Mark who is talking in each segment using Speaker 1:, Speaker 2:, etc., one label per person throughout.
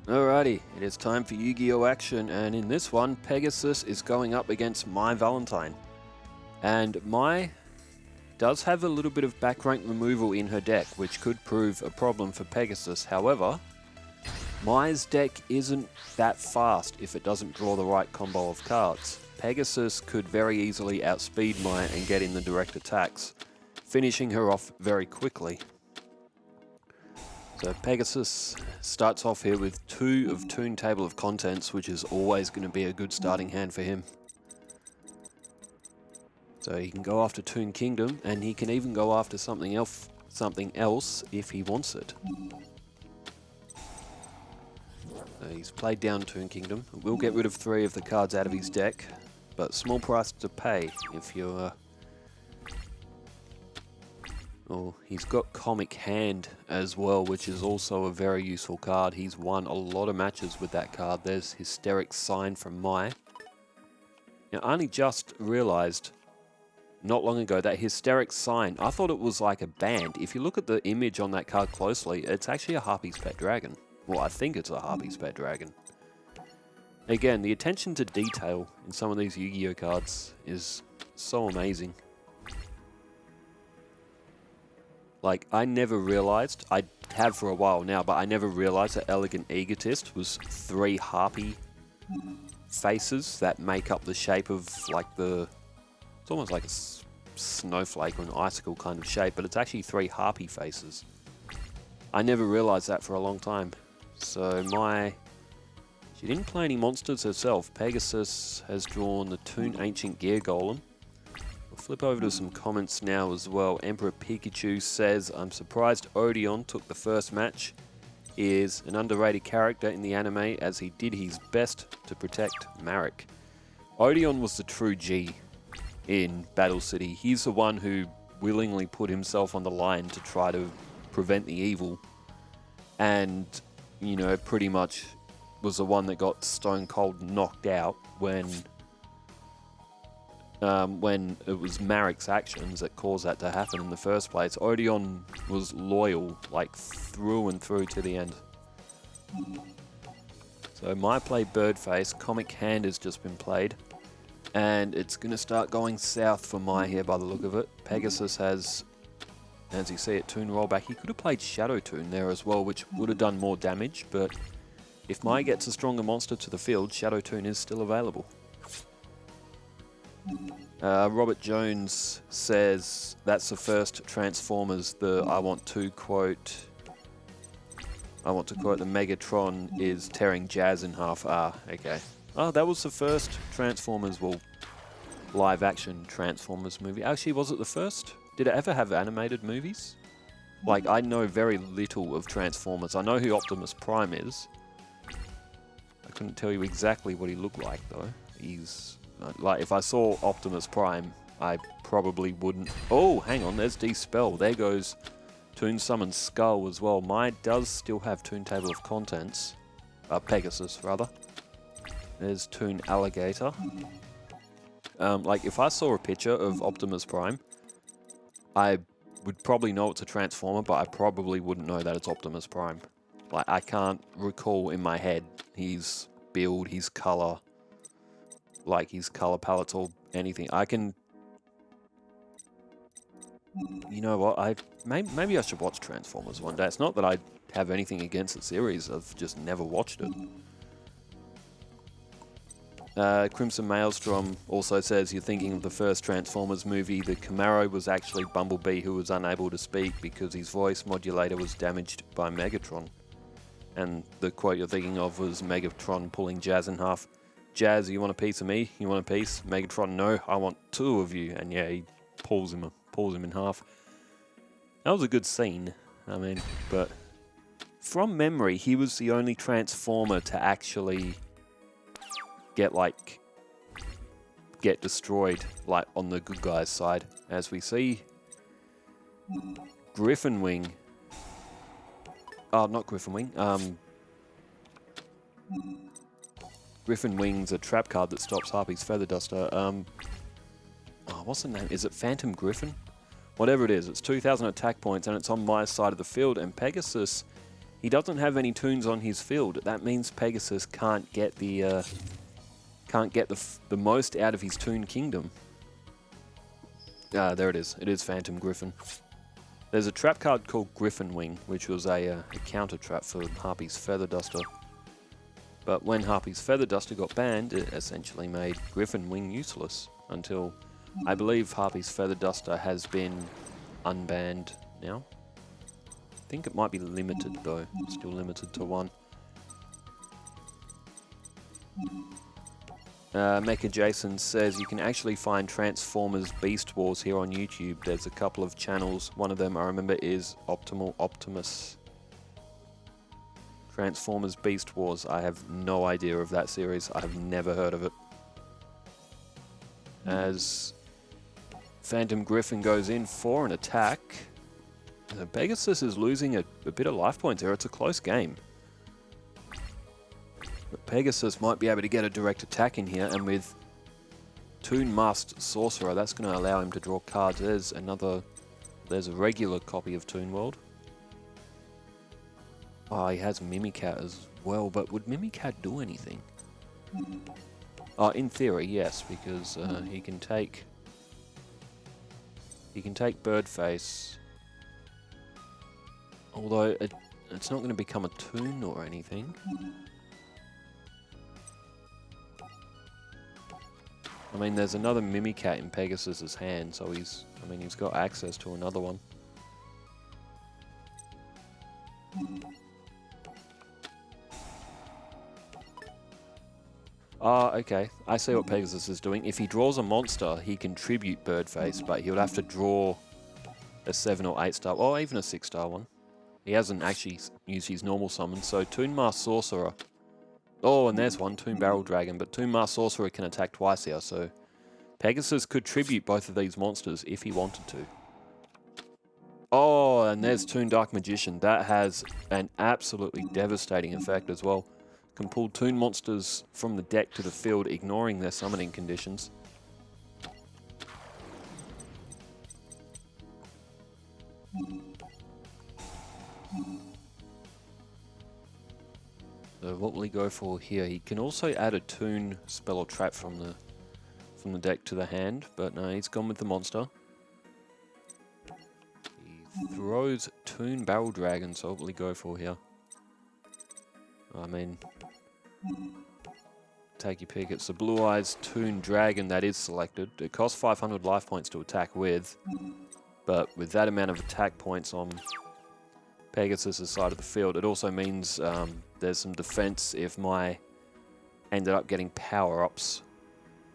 Speaker 1: Alrighty, it is time for Yu-Gi-Oh! Action, and in this one, Pegasus is going up against My Valentine. And My does have a little bit of back rank removal in her deck, which could prove a problem for Pegasus. However, My's deck isn't that fast if it doesn't draw the right combo of cards. Pegasus could very easily outspeed My and get in the direct attacks, finishing her off very quickly. So Pegasus starts off here with 2 of Toon Table of Contents, which is always going to be a good starting hand for him. So he can go after Toon Kingdom, and he can even go after something else if he wants it. So he's played down Toon Kingdom. We'll get rid of 3 of the cards out of his deck, but small price to pay if you're... Oh, he's got Comic Hand as well, which is also a very useful card. He's won a lot of matches with that card. There's Hysteric Sign from My. Now, I only just realized not long ago that Hysteric Sign, I thought it was like a band. If you look at the image on that card closely, it's actually a Harpies Pet Dragon. Well, I think it's a Harpies Pet Dragon. Again, the attention to detail in some of these Yu-Gi-Oh cards is so amazing. Like, I never realized, I have for a while now, but I never realized that Elegant Egotist was 3 harpy faces that make up the shape of, like, it's almost like a snowflake or an icicle kind of shape, but it's actually 3 harpy faces. I never realized that for a long time. So she didn't play any monsters herself. Pegasus has drawn the Toon Ancient Gear Golem. We'll flip over to some comments now as well. Emperor Pikachu says, I'm surprised Odeon took the first match. He is an underrated character in the anime as he did his best to protect Marek. Odeon was the true G in Battle City. He's the one who willingly put himself on the line to try to prevent the evil. And, you know, pretty much was the one that got stone cold knocked out when it was Marek's actions that caused that to happen in the first place. Odeon was loyal, like, through and through to the end. So My played Birdface, Comic Hand has just been played, and it's going to start going south for My here by the look of it. Pegasus has, as you see it, Toon Rollback. He could have played Shadow Toon there as well, which would have done more damage, but if My gets a stronger monster to the field, Shadow Toon is still available. Robert Jones says that's the first Transformers. I want to quote the Megatron is tearing Jazz in half. Ah, okay. Oh, that was the first Transformers, well, live action Transformers movie. Actually, was it the first? Did it ever have animated movies? Like, I know very little of Transformers. I know who Optimus Prime is. I couldn't tell you exactly what he looked like, though. He's... like, if I saw Optimus Prime, I probably wouldn't... Oh, hang on, there's Dispel. There goes Toon Summon Skull as well. My does still have Toon Table of Contents. Pegasus, rather. There's Toon Alligator. Like, if I saw a picture of Optimus Prime, I would probably know it's a Transformer, but I probably wouldn't know that it's Optimus Prime. Like, I can't recall in my head his build, his color... like his color palettes or anything. I can... You know what? Maybe I should watch Transformers one day. It's not that I have anything against the series. I've just never watched it. Crimson Maelstrom also says you're thinking of the first Transformers movie. The Camaro was actually Bumblebee, who was unable to speak because his voice modulator was damaged by Megatron. And the quote you're thinking of was Megatron pulling Jazz in half. Jazz, you want a piece of me? You want a piece? Megatron, no, I want 2 of you. And yeah, he pulls him in half. That was a good scene. I mean, but from memory, he was the only Transformer to actually get destroyed, like, on the good guy's side. As we see, Griffin Wing. Oh, not Griffin Wing. Griffin Wing's a trap card that stops Harpie's Feather Duster. Oh, what's the name? Is it Phantom Griffin? Whatever it is, it's 2,000 attack points and it's on my side of the field. And Pegasus He doesn't have any toons on his field. That means Pegasus can't get the most out of his toon kingdom. There it is. It is Phantom Griffin. There's a trap card called Griffin Wing, which was a counter trap for Harpies Feather Duster. But when Harpies Feather Duster got banned, it essentially made Griffin Wing useless until, I believe, Harpies Feather Duster has been unbanned now. I think it might be limited though, still limited to 1. Mecha Jason says you can actually find Transformers Beast Wars here on YouTube. There's a couple of channels. One of them I remember is Optimal Optimus. Transformers Beast Wars. I have no idea of that series. I have never heard of it. As Phantom Griffin goes in for an attack, Pegasus is losing a bit of life points here. It's a close game. But Pegasus might be able to get a direct attack in here, and with Toon Masked Sorcerer, that's going to allow him to draw cards. There's a regular copy of Toon World. Oh, he has Mimicat as well, but would Mimicat do anything? Oh, in theory, yes, because he can take Birdface. Although it's not going to become a toon or anything. I mean, there's another Mimicat in Pegasus's hand, so he's got access to another one. Ah, okay. I see what Pegasus is doing. If he draws a monster, he can tribute Birdface, but he would have to draw a 7 or 8 star, or even a 6 star one. He hasn't actually used his normal summon, so Toon Masked Sorcerer. Oh, and there's one, Toon Barrel Dragon, but Toon Masked Sorcerer can attack twice here, so Pegasus could tribute both of these monsters if he wanted to. Oh, and there's Toon Dark Magician. That has an absolutely devastating effect as well. Can pull toon monsters from the deck to the field, ignoring their summoning conditions. So what will he go for here? He can also add a toon spell or trap from the deck to the hand, but no, he's gone with the monster. He throws Toon Barrel Dragon, so what will he go for here? I mean, take your pick. It's the Blue Eyes Toon Dragon that is selected. It costs 500 life points to attack with, but with that amount of attack points on Pegasus' side of the field, it also means there's some defense if Mai ended up getting power-ups.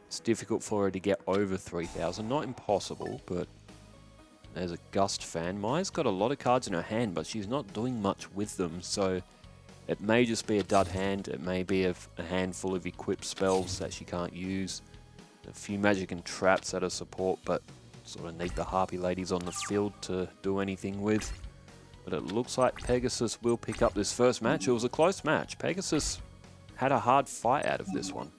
Speaker 1: It's difficult for her to get over 3,000. Not impossible, but there's a Gust fan. Mai's got a lot of cards in her hand, but she's not doing much with them, so it may just be a dud hand. It may be a handful of equipped spells that she can't use. A few magic and traps that are support, but sort of need the Harpy ladies on the field to do anything with. But it looks like Pegasus will pick up this first match. It was a close match. Pegasus had a hard fight out of this one.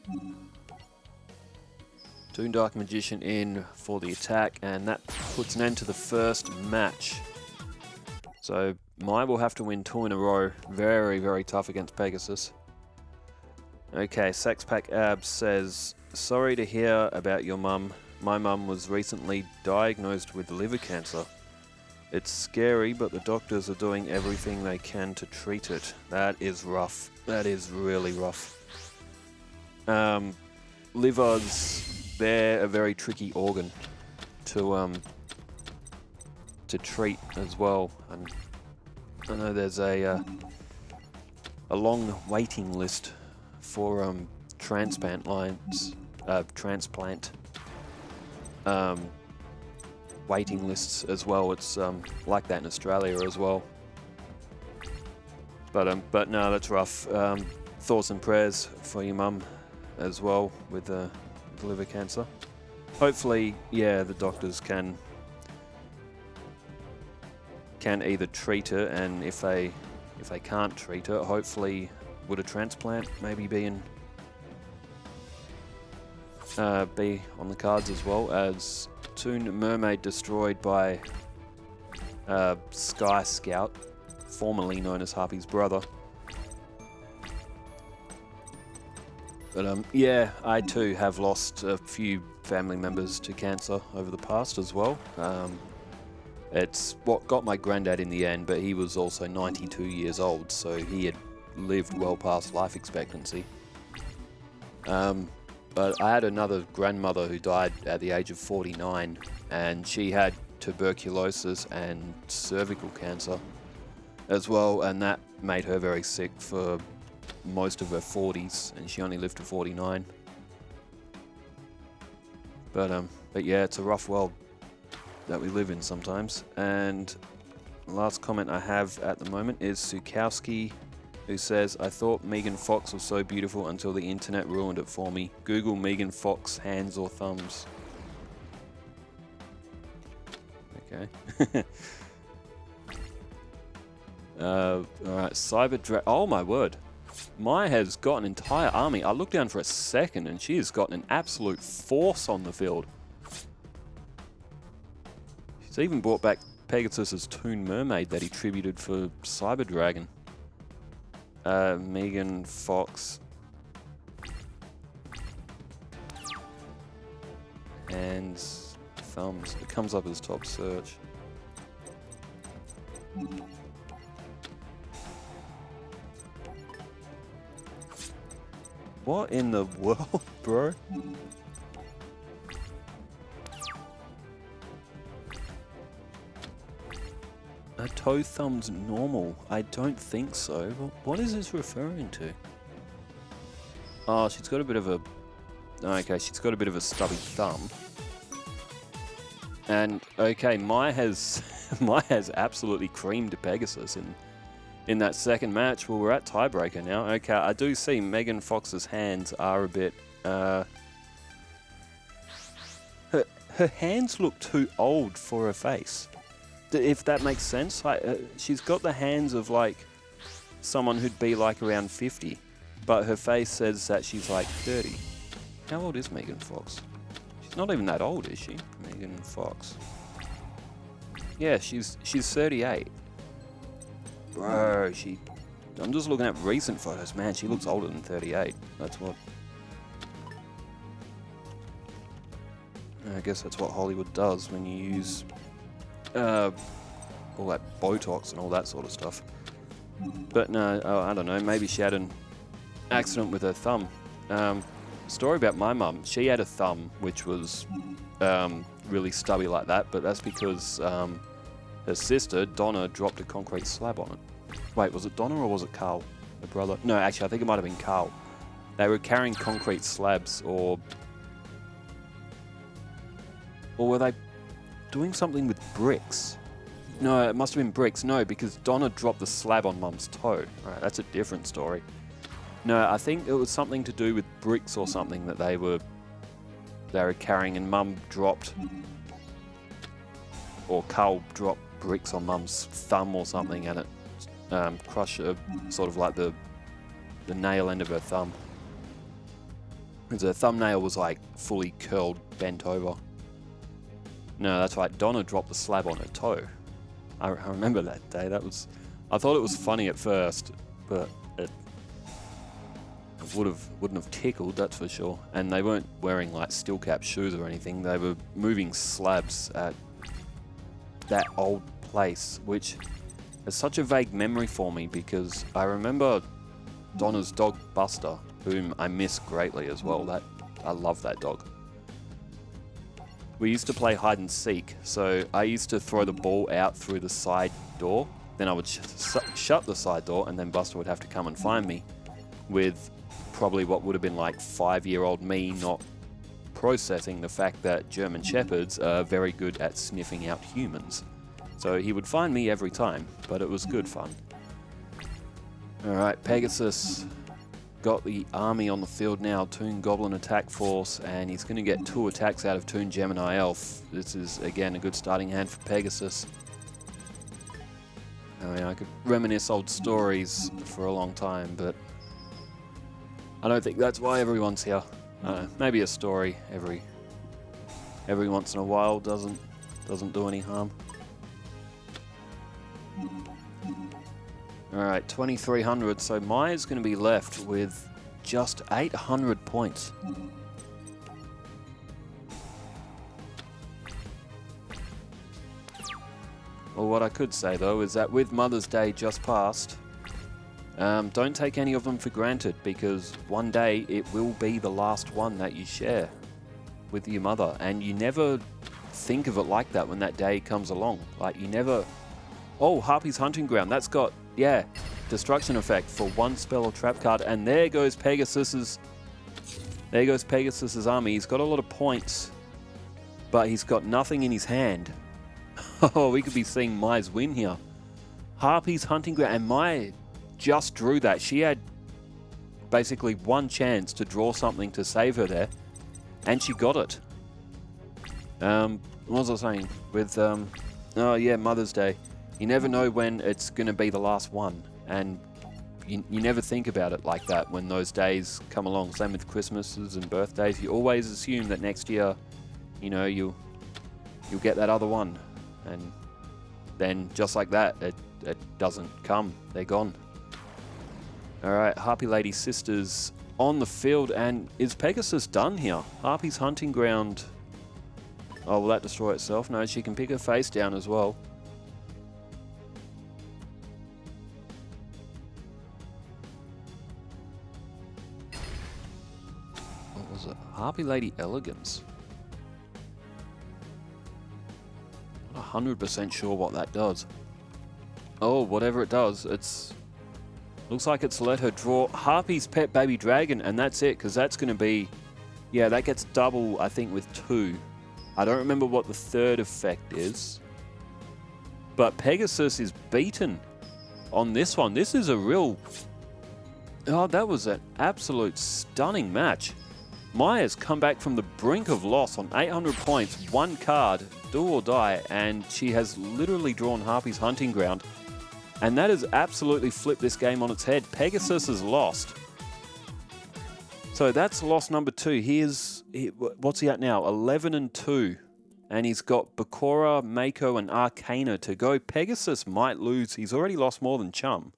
Speaker 1: Toon Dark Magician in for the attack, and that puts an end to the first match. So Mai will have to win 2 in a row. Very, very tough against Pegasus. Okay, Saxpack Abs says, sorry to hear about your mum. My mum was recently diagnosed with liver cancer. It's scary, but the doctors are doing everything they can to treat it. That is rough. That is really rough. Livers, they're a very tricky organ to treat as well. And I know there's a long waiting list for transplant waiting lists as well. It's like that in Australia as well. But no, that's rough. Thoughts and prayers for your mum as well with liver cancer. Hopefully, yeah, the doctors can either treat her, and if they can't treat her, hopefully would a transplant maybe be on the cards as well, as Toon Mermaid destroyed by Sky Scout. formerly known as Harpie's brother. But yeah, I too have lost a few family members to cancer over the past as well. It's what got my granddad in the end, but he was also 92 years old, so he had lived well past life expectancy. But I had another grandmother who died at the age of 49, and she had tuberculosis and cervical cancer as well, and that made her very sick for most of her 40s, and she only lived to 49. But yeah, it's a rough world that we live in sometimes. And the last comment I have at the moment is Sukowski, who says, I thought Megan Fox was so beautiful until the internet ruined it for me. Google Megan Fox hands or thumbs. Okay. Alright, oh my word. Maya has got an entire army. I looked down for a second and she has got an absolute force on the field. She's even brought back Pegasus's Toon Mermaid that he tributed for Cyber Dragon. Megan Fox. Hands, thumbs. It comes up as top search. What in the world, bro? Are toe thumbs normal? I don't think so. What is this referring to? Oh, she's got a bit of a... Okay, she's got a bit of a stubby thumb. And, okay, Maya has absolutely creamed Pegasus in that second match. Well, we're at tiebreaker now. Okay, I do see Megan Fox's hands are a bit... Her hands look too old for her face. If that makes sense. She's got the hands of, like, someone who'd be, like, around 50. But her face says that she's, like, 30. How old is Megan Fox? She's not even that old, is she? Megan Fox. Yeah, she's 38. Bro, I'm just looking at recent photos. Man, she looks older than 38. That's what... I guess that's what Hollywood does when you use... all that Botox and all that sort of stuff. But no, I don't know, maybe she had an accident with her thumb. Story about my mum, she had a thumb which was really stubby like that, but that's because her sister, Donna, dropped a concrete slab on it. Wait, was it Donna or was it Carl, her brother? No, actually, I think it might have been Carl. They were carrying concrete slabs, or were they doing something with bricks? No, it must have been bricks. No, because Donna dropped the slab on Mum's toe. Right, that's a different story. No, I think it was something to do with bricks or something that they were carrying, and Mum dropped, or Carl dropped bricks on Mum's thumb or something, and it crushed her, sort of like the nail end of her thumb. Because her thumbnail was like fully curled, bent over. No, that's right. Donna dropped the slab on her toe. I remember that day. I thought it was funny at first, but it wouldn't have tickled, that's for sure. And they weren't wearing like steel cap shoes or anything. They were moving slabs at that old place, which is such a vague memory for me because I remember Donna's dog Buster, whom I miss greatly as well. I love that dog. We used to play hide and seek, so I used to throw the ball out through the side door, then I would shut the side door, and then Buster would have to come and find me, with probably what would have been like 5-year-old me not processing the fact that German Shepherds are very good at sniffing out humans. So he would find me every time, but it was good fun. Alright, Pegasus got the army on the field now, Toon Goblin Attack Force, and he's going to get 2 attacks out of Toon Gemini Elf. This is, again, a good starting hand for Pegasus. I mean, I could reminisce old stories for a long time, but I don't think that's why everyone's here. Maybe a story every once in a while doesn't do any harm. All right, 2,300. So Maya's going to be left with just 800 points. Well, what I could say, though, is that with Mother's Day just passed, don't take any of them for granted, because one day it will be the last one that you share with your mother. And you never think of it like that when that day comes along. Like, you never... Oh, Harpies Hunting Ground. That's got, yeah, destruction effect for one spell or trap card. And there goes Pegasus's... There goes Pegasus's army. He's got a lot of points, but he's got nothing in his hand. Oh, we could be seeing Mai's win here. Harpies Hunting Ground. And Mai just drew that. She had basically one chance to draw something to save her there, and she got it. What was I saying? With, oh yeah, Mother's Day. You never know when it's going to be the last one, and you never think about it like that when those days come along. Same with Christmases and birthdays. You always assume that next year, you know, you'll get that other one. And then just like that, it doesn't come. They're gone. All right, Harpy Lady Sisters on the field. And is Pegasus done here? Harpy's Hunting Ground. Oh, will that destroy itself? No, she can pick her face down as well. What was it? Harpy Lady Elegance. 100% sure what that does. Oh, whatever it does, it's... Looks like it's let her draw Harpy's Pet Baby Dragon, and that's it, because that's going to be... Yeah, that gets double, I think, with 2. I don't remember what the third effect is. But Pegasus is beaten on this one. This is a real... Oh, that was an absolute stunning match. Maya's come back from the brink of loss on 800 points, one card, do or die, and she has literally drawn Harpy's Hunting Ground. And that has absolutely flipped this game on its head. Pegasus has lost. So that's loss number 2. What's he at now? 11-2. And he's got Bakura, Mako, and Arcana to go. Pegasus might lose. He's already lost more than Chum.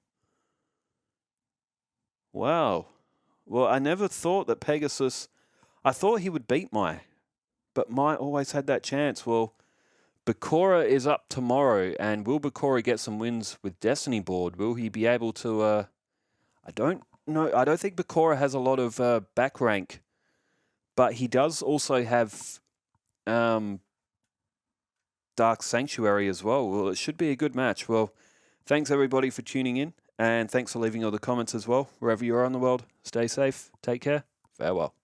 Speaker 1: Wow. Well, I never thought that Pegasus... I thought he would beat Mai, but Mai always had that chance. Well, Bakura is up tomorrow, and will Bakura get some wins with Destiny board? Will he be able to... I don't know. I don't think Bakura has a lot of back rank, but he does also have Dark Sanctuary as well. Well, it should be a good match. Well, thanks everybody for tuning in, and thanks for leaving all the comments as well. Wherever you are in the world, stay safe, take care, farewell.